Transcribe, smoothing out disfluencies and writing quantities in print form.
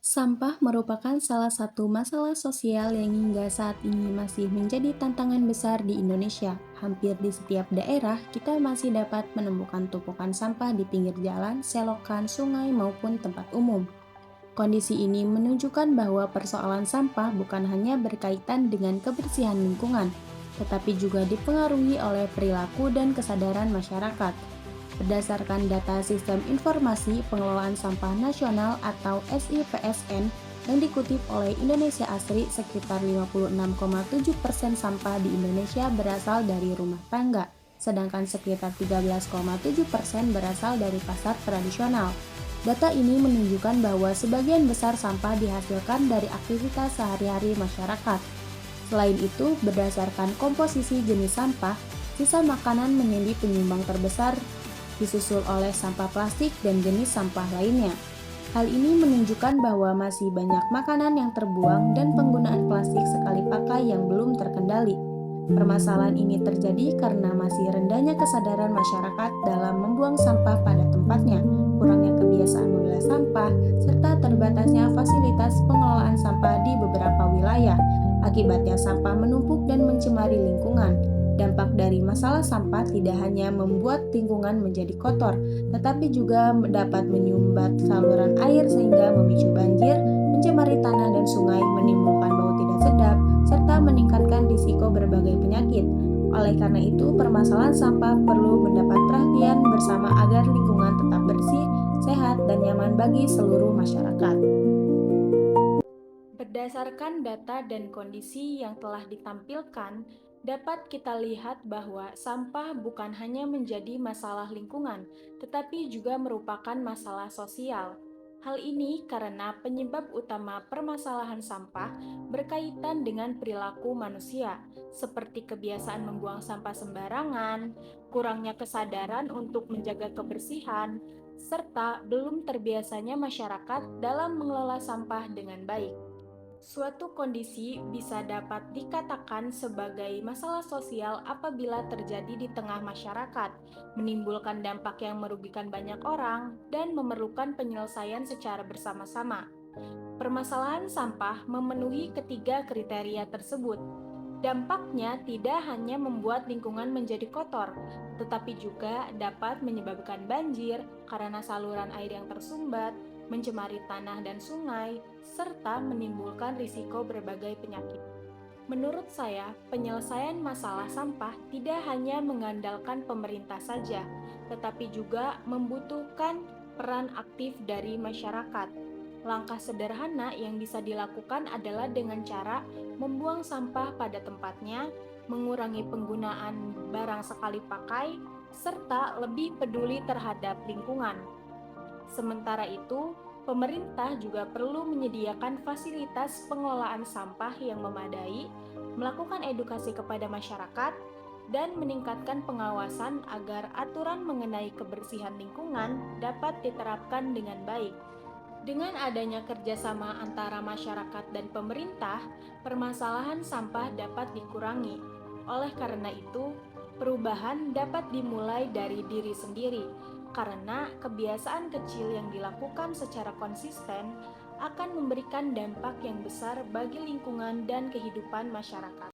Sampah merupakan salah satu masalah sosial yang hingga saat ini masih menjadi tantangan besar di Indonesia. Hampir di setiap daerah, kita masih dapat menemukan tumpukan sampah di pinggir jalan, selokan, sungai, maupun tempat umum. Kondisi ini menunjukkan bahwa persoalan sampah bukan hanya berkaitan dengan kebersihan lingkungan, tetapi juga dipengaruhi oleh perilaku dan kesadaran masyarakat. Berdasarkan data Sistem Informasi Pengelolaan Sampah Nasional atau SIPSN yang dikutip oleh Indonesia Asri, sekitar 56,7% sampah di Indonesia berasal dari rumah tangga, sedangkan sekitar 13,7% berasal dari pasar tradisional. Data ini menunjukkan bahwa sebagian besar sampah dihasilkan dari aktivitas sehari-hari masyarakat. Selain itu, berdasarkan komposisi jenis sampah, sisa makanan menjadi penyumbang terbesar, disusul oleh sampah plastik dan jenis sampah lainnya. Hal ini menunjukkan bahwa masih banyak makanan yang terbuang dan penggunaan plastik sekali pakai yang belum terkendali. Permasalahan ini terjadi karena masih rendahnya kesadaran masyarakat dalam membuang sampah pada tempatnya, kurangnya kebiasaan memilah sampah, serta terbatasnya fasilitas pengelolaan sampah di beberapa wilayah. Akibatnya sampah menumpuk dan mencemari lingkungan. Dampak dari masalah sampah tidak hanya membuat lingkungan menjadi kotor, tetapi juga dapat menyumbat saluran air sehingga memicu banjir, mencemari tanah dan sungai, menimbulkan bau tidak sedap, serta meningkatkan risiko berbagai penyakit. Oleh karena itu, permasalahan sampah perlu mendapat perhatian bersama agar lingkungan tetap bersih, sehat, dan nyaman bagi seluruh masyarakat. Berdasarkan data dan kondisi yang telah ditampilkan, dapat kita lihat bahwa sampah bukan hanya menjadi masalah lingkungan, tetapi juga merupakan masalah sosial. Hal ini karena penyebab utama permasalahan sampah berkaitan dengan perilaku manusia, seperti kebiasaan membuang sampah sembarangan, kurangnya kesadaran untuk menjaga kebersihan, serta belum terbiasanya masyarakat dalam mengelola sampah dengan baik. Suatu kondisi bisa dapat dikatakan sebagai masalah sosial apabila terjadi di tengah masyarakat, menimbulkan dampak yang merugikan banyak orang, dan memerlukan penyelesaian secara bersama-sama. Permasalahan sampah memenuhi ketiga kriteria tersebut. Dampaknya tidak hanya membuat lingkungan menjadi kotor, tetapi juga dapat menyebabkan banjir karena saluran air yang tersumbat, mencemari tanah dan sungai, serta menimbulkan risiko berbagai penyakit. Menurut saya, penyelesaian masalah sampah tidak hanya mengandalkan pemerintah saja, tetapi juga membutuhkan peran aktif dari masyarakat. Langkah sederhana yang bisa dilakukan adalah dengan cara membuang sampah pada tempatnya, mengurangi penggunaan barang sekali pakai, serta lebih peduli terhadap lingkungan. Sementara itu, pemerintah juga perlu menyediakan fasilitas pengelolaan sampah yang memadai, melakukan edukasi kepada masyarakat, dan meningkatkan pengawasan agar aturan mengenai kebersihan lingkungan dapat diterapkan dengan baik. Dengan adanya kerjasama antara masyarakat dan pemerintah, permasalahan sampah dapat dikurangi. Oleh karena itu, perubahan dapat dimulai dari diri sendiri, karena kebiasaan kecil yang dilakukan secara konsisten akan memberikan dampak yang besar bagi lingkungan dan kehidupan masyarakat.